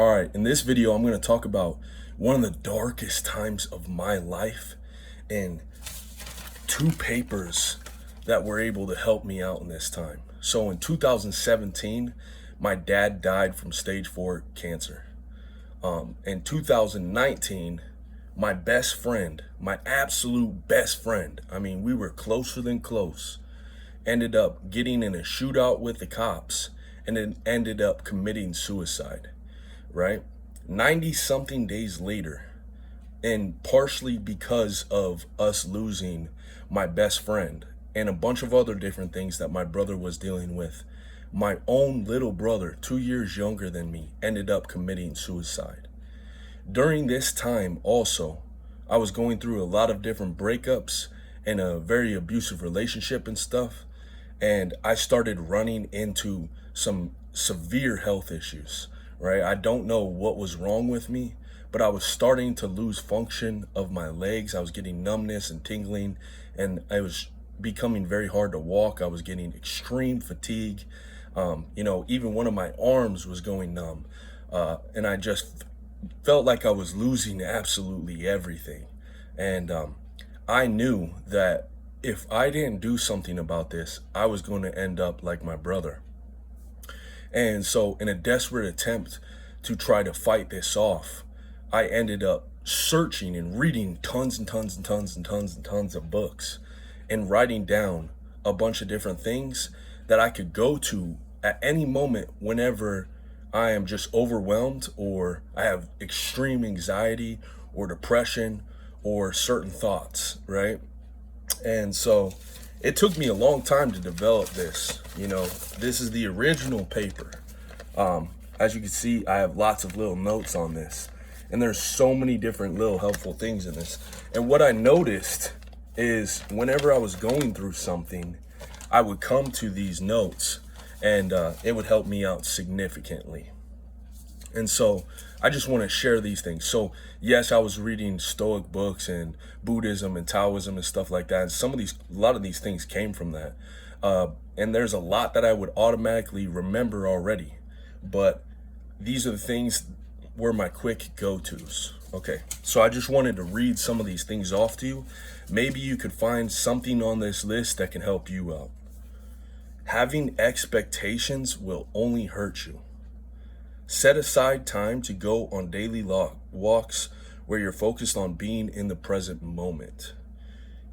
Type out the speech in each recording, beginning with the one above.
All right, in this video, I'm going to talk about one of the darkest times of my life and two papers that were able to help me out in this time. So in 2017, my dad died from stage 4 cancer. In 2019, my best friend, my absolute best friend, I mean, we were closer than close, ended up getting in a shootout with the cops and then ended up committing suicide, right? 90 something days later, and partially because of us losing my best friend and a bunch of other different things that my brother was dealing with, my own little brother, 2 years younger than me, ended up committing suicide. During this time also, I was going through a lot of different breakups and a very abusive relationship and stuff, and I started running into some severe health issues, right? I don't know what was wrong with me, but I was starting to lose function of my legs. I was getting numbness and tingling, and I was becoming very hard to walk. I was getting extreme fatigue. Even one of my arms was going numb. And I just felt like I was losing absolutely everything. And I knew that if I didn't do something about this, I was going to end up like my brother. And so, in a desperate attempt to try to fight this off, I ended up searching and reading tons and tons and tons and tons and tons of books and writing down a bunch of different things that I could go to at any moment whenever I am just overwhelmed or I have extreme anxiety or depression or certain thoughts, right? And so it took me a long time to develop this. This is the original paper. As you can see, I have lots of little notes on this, and there's so many different little helpful things in this. And what I noticed is whenever I was going through something, I would come to these notes and it would help me out significantly. And so I just want to share these things. So yes, I was reading Stoic books and Buddhism and Taoism and stuff like that. And a lot of these things came from that. And there's a lot that I would automatically remember already. But these are the things were my quick go-tos. Okay, so I just wanted to read some of these things off to you. Maybe you could find something on this list that can help you out. Having expectations will only hurt you. Set aside time to go on daily walks where you're focused on being in the present moment.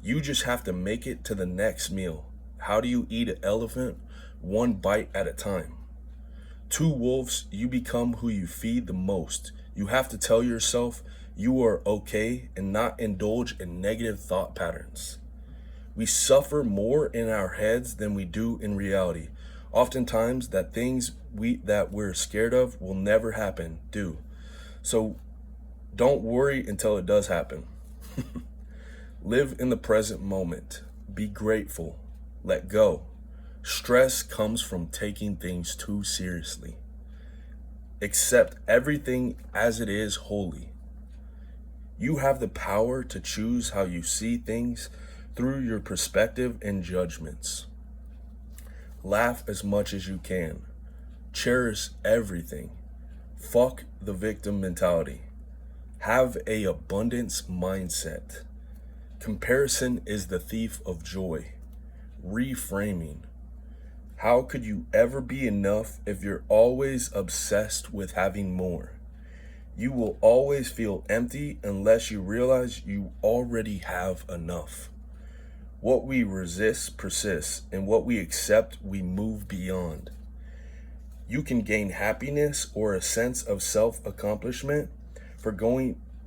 You just have to make it to the next meal. How do you eat an elephant? One bite at a time. Two wolves, you become who you feed the most. You have to tell yourself you are okay and not indulge in negative thought patterns. We suffer more in our heads than we do in reality. Oftentimes, that things that we're scared of will never happen do. So don't worry until it does happen. Live in the present moment. Be grateful. Let go. Stress comes from taking things too seriously. Accept everything as it is wholly. You have the power to choose how you see things through your perspective and judgments. Laugh as much as you can. Cherish everything. Fuck the victim mentality. Have a abundance mindset. Comparison is the thief of joy. Reframing. How could you ever be enough if you're always obsessed with having more? You will always feel empty unless you realize you already have enough. What we resist persists, and what we accept, we move beyond. You can gain happiness or a sense of self-accomplishment for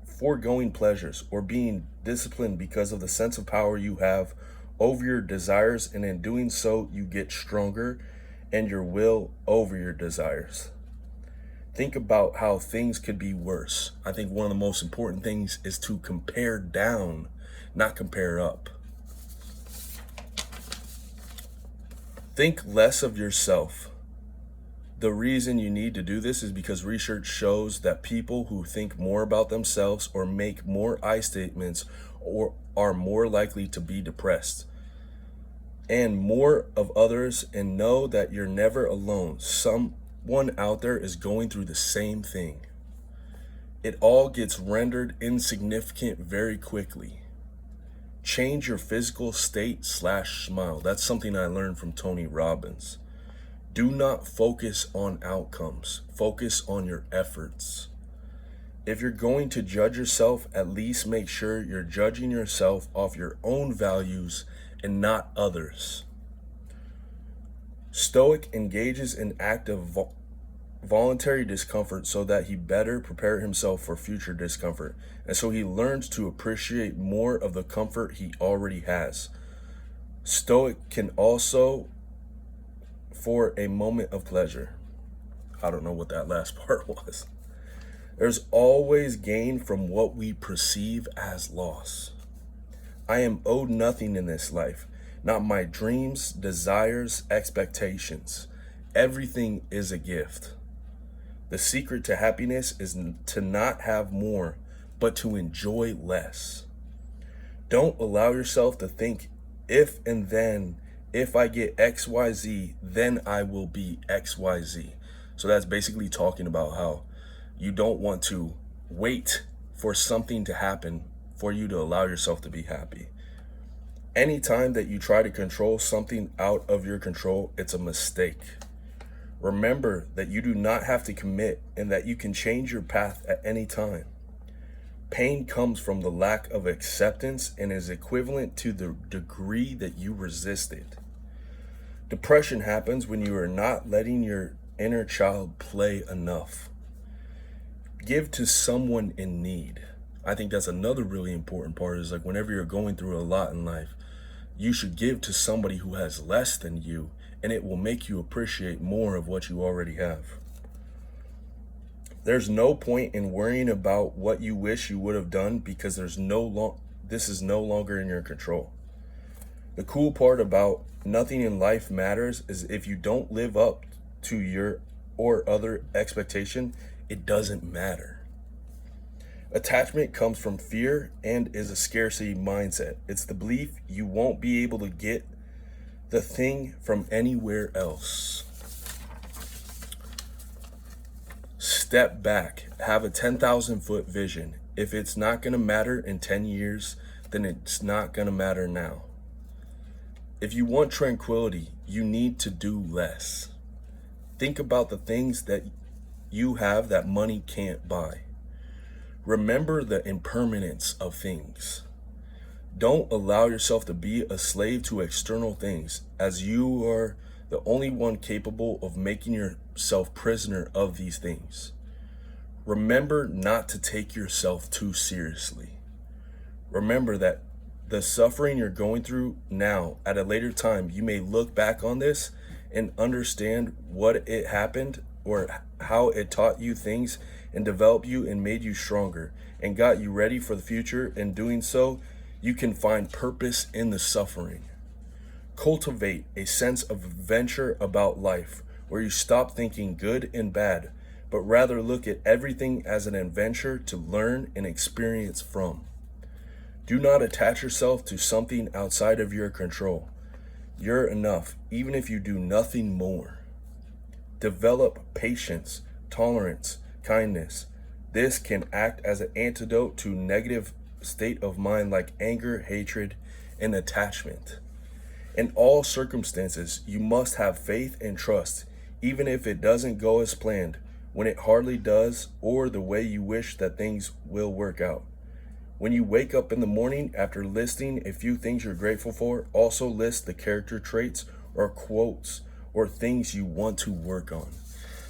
foregoing pleasures or being disciplined because of the sense of power you have over your desires, and in doing so, you get stronger and your will over your desires. Think about how things could be worse. I think one of the most important things is to compare down, not compare up. Think less of yourself. The reason you need to do this is because research shows that people who think more about themselves or make more I statements or are more likely to be depressed and more of others, and know that you're never alone. Someone out there is going through the same thing. It all gets rendered insignificant very quickly. Change your physical state / smile. That's something I learned from Tony Robbins. Do not focus on outcomes. Focus on your efforts. If you're going to judge yourself, at least make sure you're judging yourself off your own values and not others. Stoic engages in active voluntary discomfort so that he better prepare himself for future discomfort, and so he learns to appreciate more of the comfort he already has. Stoic can also for a moment of pleasure. I don't know what that last part was. There's always gain from what we perceive as loss. I am owed nothing in this life, not my dreams, desires, expectations. Everything is a gift. The secret to happiness is to not have more, but to enjoy less. Don't allow yourself to think if and then, if I get XYZ, then I will be XYZ. So that's basically talking about how you don't want to wait for something to happen for you to allow yourself to be happy. Anytime that you try to control something out of your control, it's a mistake. Remember that you do not have to commit and that you can change your path at any time. Pain comes from the lack of acceptance and is equivalent to the degree that you resist it. Depression happens when you are not letting your inner child play enough. Give to someone in need. I think that's another really important part, is like whenever you're going through a lot in life, you should give to somebody who has less than you, and it will make you appreciate more of what you already have. There's no point in worrying about what you wish you would have done because this is no longer in your control. The cool part about nothing in life matters is if you don't live up to your or other expectation, it doesn't matter. Attachment comes from fear and is a scarcity mindset. It's the belief you won't be able to get the thing from anywhere else. Step back, have a 10,000 foot vision. If it's not going to matter in 10 years, then it's not going to matter now. If you want tranquility, you need to do less. Think about the things that you have that money can't buy. Remember the impermanence of things. Don't allow yourself to be a slave to external things, as you are the only one capable of making yourself prisoner of these things. Remember not to take yourself too seriously. Remember that the suffering you're going through now, at a later time, you may look back on this and understand what it happened or how it taught you things and developed you and made you stronger and got you ready for the future. In doing so, you can find purpose in the suffering. Cultivate a sense of adventure about life where you stop thinking good and bad, but rather look at everything as an adventure to learn and experience from. Do not attach yourself to something outside of your control. You're enough, even if you do nothing more. Develop patience, tolerance, kindness. This can act as an antidote to negative state of mind like anger, hatred, and attachment. In all circumstances, you must have faith and trust, even if it doesn't go as planned, when it hardly does, or the way you wish that things will work out. When you wake up in the morning, after listing a few things you're grateful for, also list the character traits or quotes or things you want to work on.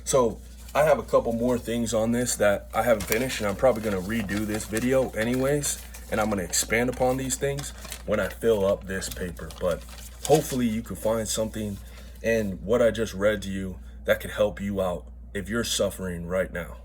So I have a couple more things on this that I haven't finished, and I'm probably going to redo this video anyways, and I'm going to expand upon these things when I fill up this paper. But hopefully you can find something in what I just read to you that could help you out if you're suffering right now.